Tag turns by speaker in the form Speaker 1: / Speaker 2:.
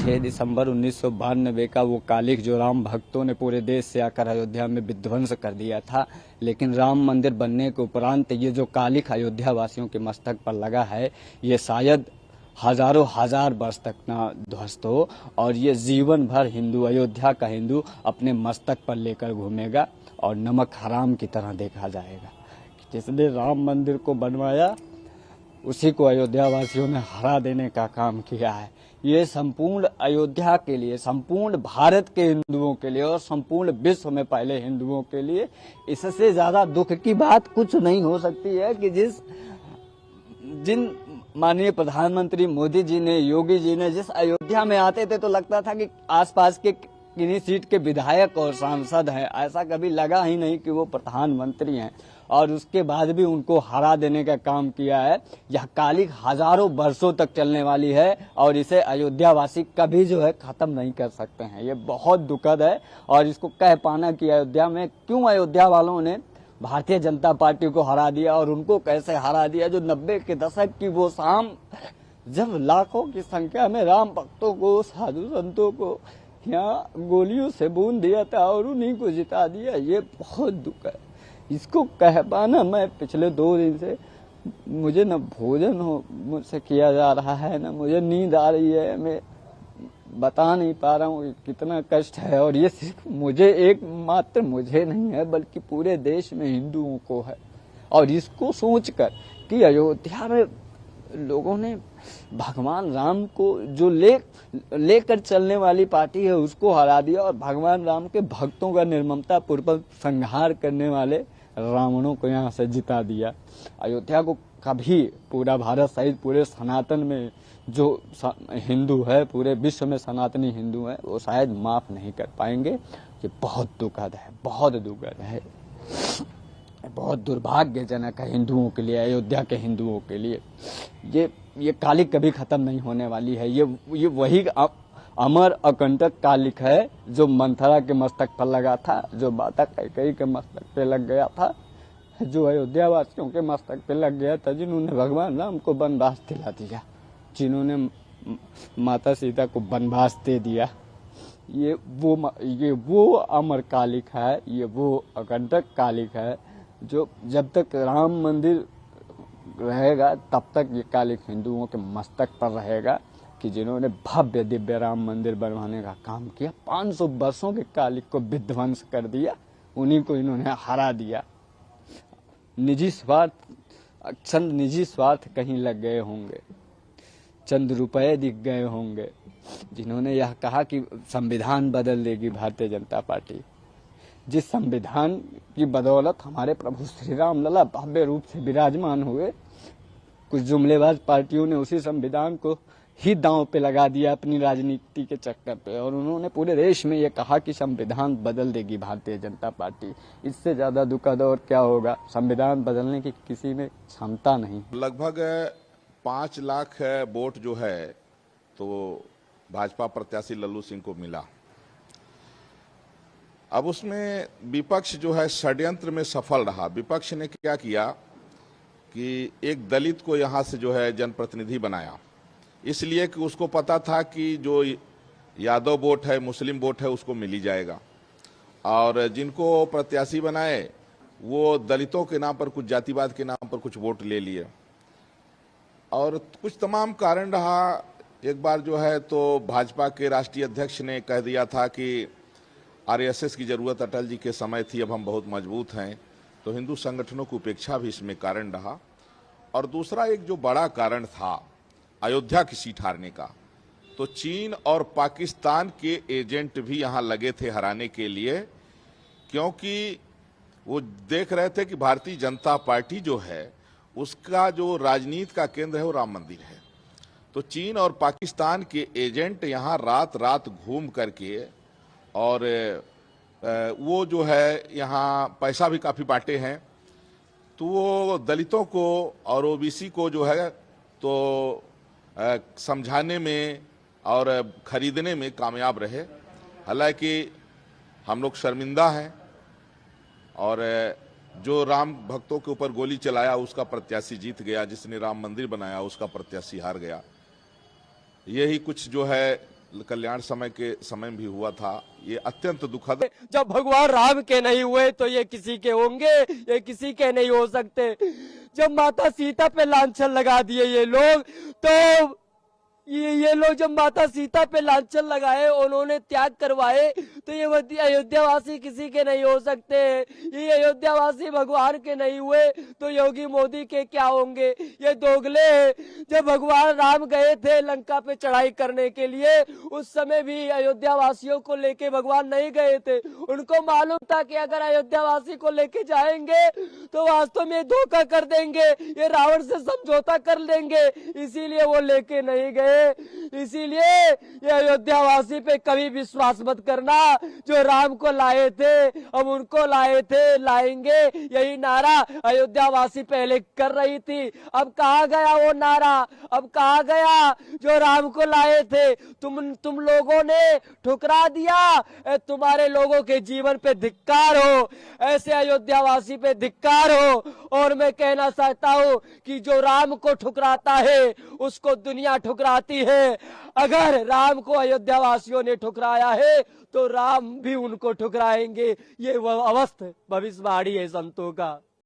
Speaker 1: 6 दिसंबर 1992 का वो कालिख जो राम भक्तों ने पूरे देश से आकर अयोध्या में विध्वंस कर दिया था, लेकिन राम मंदिर बनने के उपरांत ये जो कालिख अयोध्या वासियों के मस्तक पर लगा है, ये शायद हजारों हजार वर्ष तक ना ध्वस्त हो और ये जीवन भर हिंदू, अयोध्या का हिंदू अपने मस्तक पर लेकर घूमेगा और नमक हराम की तरह देखा जाएगा। जिसने राम मंदिर को बनवाया उसी को अयोध्या वासियों ने हरा देने का काम किया है। ये संपूर्ण अयोध्या के लिए, संपूर्ण भारत के हिंदुओं के लिए और संपूर्ण विश्व में पहले हिंदुओं के लिए इससे ज्यादा दुख की बात कुछ नहीं हो सकती है कि जिन माननीय प्रधानमंत्री मोदी जी ने, योगी जी ने जिस अयोध्या में आते थे तो लगता था कि आसपास के किन्हीं सीट के विधायक और सांसद हैं, ऐसा कभी लगा ही नहीं कि वो प्रधानमंत्री हैं। और उसके बाद भी उनको हरा देने का काम किया है। यह कालिख हजारों वर्षों तक चलने वाली है और इसे अयोध्या वासी कभी जो है खत्म नहीं कर सकते हैं। ये बहुत दुखद है और इसको कह पाना कि अयोध्या में क्यों अयोध्या वालों ने भारतीय जनता पार्टी को हरा दिया और उनको कैसे हरा दिया, जो 90 के दशक की वो शाम जब लाखों की संख्या में राम भक्तों को, साधु संतों को यहाँ गोलियों से बूंद दिया था और उन्हीं को जिता दिया। ये बहुत दुख है। इसको कह पाना, मैं पिछले 2 दिन से मुझे न भोजन हो मुझसे किया जा रहा है, न मुझे नींद आ रही है। मैं बता नहीं पा रहा हूँ कितना कष्ट है और ये सिर्फ मुझे, एक मात्र मुझे नहीं है बल्कि पूरे देश में हिंदुओं को है। और इसको सोचकर कि अयोध्या में लोगों ने भगवान राम को जो लेकर चलने वाली पार्टी है उसको हरा दिया और भगवान राम के भक्तों का निर्ममता पूर्वक संहार करने वाले रावणों को यहाँ से जिता दिया। अयोध्या को कभी पूरा भारत सहित पूरे सनातन में जो हिंदू है, पूरे विश्व में सनातनी हिंदू है, वो शायद माफ नहीं कर पाएंगे। ये बहुत दुखद है, बहुत दुखद है, बहुत दुर्भाग्यजनक है हिंदुओं के लिए, अयोध्या के हिंदुओं के लिए। ये कालिख कभी खत्म नहीं होने वाली है। ये वही अमर अकंटक कालिख है जो मंथरा के मस्तक पर लगा था, जो माता कैकेयी के मस्तक पे लग गया था, जो अयोध्या वासियों के मस्तक पे लग गया था, जिन्होंने भगवान राम को वनवास दिला दिया, जिन्होंने माता सीता को वनवास दे दिया। ये वो अमर कालिख है, ये वो अकंटक कालिख है जो जब तक राम मंदिर रहेगा तब तक ये कालिख हिंदुओं के मस्तक पर रहेगा कि जिन्होंने भव्य दिव्य राम मंदिर बनवाने का काम किया, 500 वर्षों के कालिख को विध्वंस कर दिया, उन्हीं को इन्होंने हरा दिया। चंद निजी स्वार्थ कहीं लग गए होंगे, चंद रुपए दिख गए होंगे, जिन्होंने यह कहा कि संविधान बदल देगी भारतीय जनता पार्टी। जिस संविधान की बदौलत हमारे प्रभु श्री राम लला भव्य रूप से विराजमान हुए, कुछ जुमलेबाज पार्टियों ने उसी संविधान को ही दांव पे लगा दिया अपनी राजनीति के चक्कर पे, और उन्होंने पूरे देश में ये कहा कि संविधान बदल देगी भारतीय जनता पार्टी। इससे ज्यादा दुखद और क्या होगा। संविधान बदलने की किसी में क्षमता नहीं।
Speaker 2: लगभग 5 लाख वोट जो है तो भाजपा प्रत्याशी लल्लू सिंह को मिला। अब उसमें विपक्ष जो है षड्यंत्र में सफल रहा। विपक्ष ने क्या किया कि एक दलित को यहाँ से जो है जनप्रतिनिधि बनाया, इसलिए कि उसको पता था कि जो यादव वोट है, मुस्लिम वोट है, उसको मिल ही जाएगा। और जिनको प्रत्याशी बनाए वो दलितों के नाम पर, कुछ जातिवाद के नाम पर कुछ वोट ले लिए और कुछ तमाम कारण रहा। एक बार जो है तो भाजपा के राष्ट्रीय अध्यक्ष ने कह दिया था कि आरएसएस की जरूरत अटल जी के समय थी, अब हम बहुत मजबूत हैं, तो हिंदू संगठनों की उपेक्षा भी इसमें कारण रहा। और दूसरा एक जो बड़ा कारण था अयोध्या की सीट हारने का, तो चीन और पाकिस्तान के एजेंट भी यहां लगे थे हराने के लिए, क्योंकि वो देख रहे थे कि भारतीय जनता पार्टी जो है उसका जो राजनीति का केंद्र है वो राम मंदिर है। तो चीन और पाकिस्तान के एजेंट यहां रात रात घूम करके और वो जो है यहाँ पैसा भी काफ़ी बांटे हैं, तो वो दलितों को और ओबीसी को जो है तो समझाने में और खरीदने में कामयाब रहे। हालांकि हम लोग शर्मिंदा हैं और जो राम भक्तों के ऊपर गोली चलाया उसका प्रत्याशी जीत गया, जिसने राम मंदिर बनाया उसका प्रत्याशी हार गया। यही कुछ जो है कल्याण समय के समय भी हुआ था। ये अत्यंत दुखद।
Speaker 3: जब भगवान राम के नहीं हुए तो ये किसी के होंगे, ये किसी के नहीं हो सकते। जब माता सीता पे लांछन लगा दिए ये लोग, तो ये लोग जब माता सीता पे लांछन लगाए, उन्होंने त्याग करवाए, तो ये अयोध्यावासी किसी के नहीं हो सकते। ये अयोध्यावासी भगवान के नहीं हुए तो योगी मोदी के क्या होंगे। ये दोगले। जब भगवान राम गए थे लंका पे चढ़ाई करने के लिए, उस समय भी अयोध्यावासियों को लेके भगवान नहीं गए थे। उनको मालूम था कि अगर अयोध्यावासी को लेके जाएंगे तो वास्तव में धोखा कर देंगे, ये रावण से समझौता कर लेंगे, इसीलिए वो लेके नहीं गए। इसीलिए ये अयोध्यावासी पे कभी विश्वास मत करना। जो राम को लाए थे अब उनको लाए थे, लाएंगे, यही नारा अयोध्यावासी पहले कर रही थी। अब कहाँ गया वो नारा, अब कहाँ गया जो राम को लाए थे। तुम लोगों ने ठुकरा दिया। तुम्हारे लोगों के जीवन पे धिक्कार हो, ऐसे अयोध्यावासी पे धिक्कार हो। और मैं कहना चाहता हूँ कि जो राम को ठुकराता है उसको दुनिया ठुकराती है। अगर राम को अयोध्यावासियों ने ठुकराया है तो राम भी उनको ठुकराएंगे। ये वह अवस्था भविष्यवाणी है संतों का।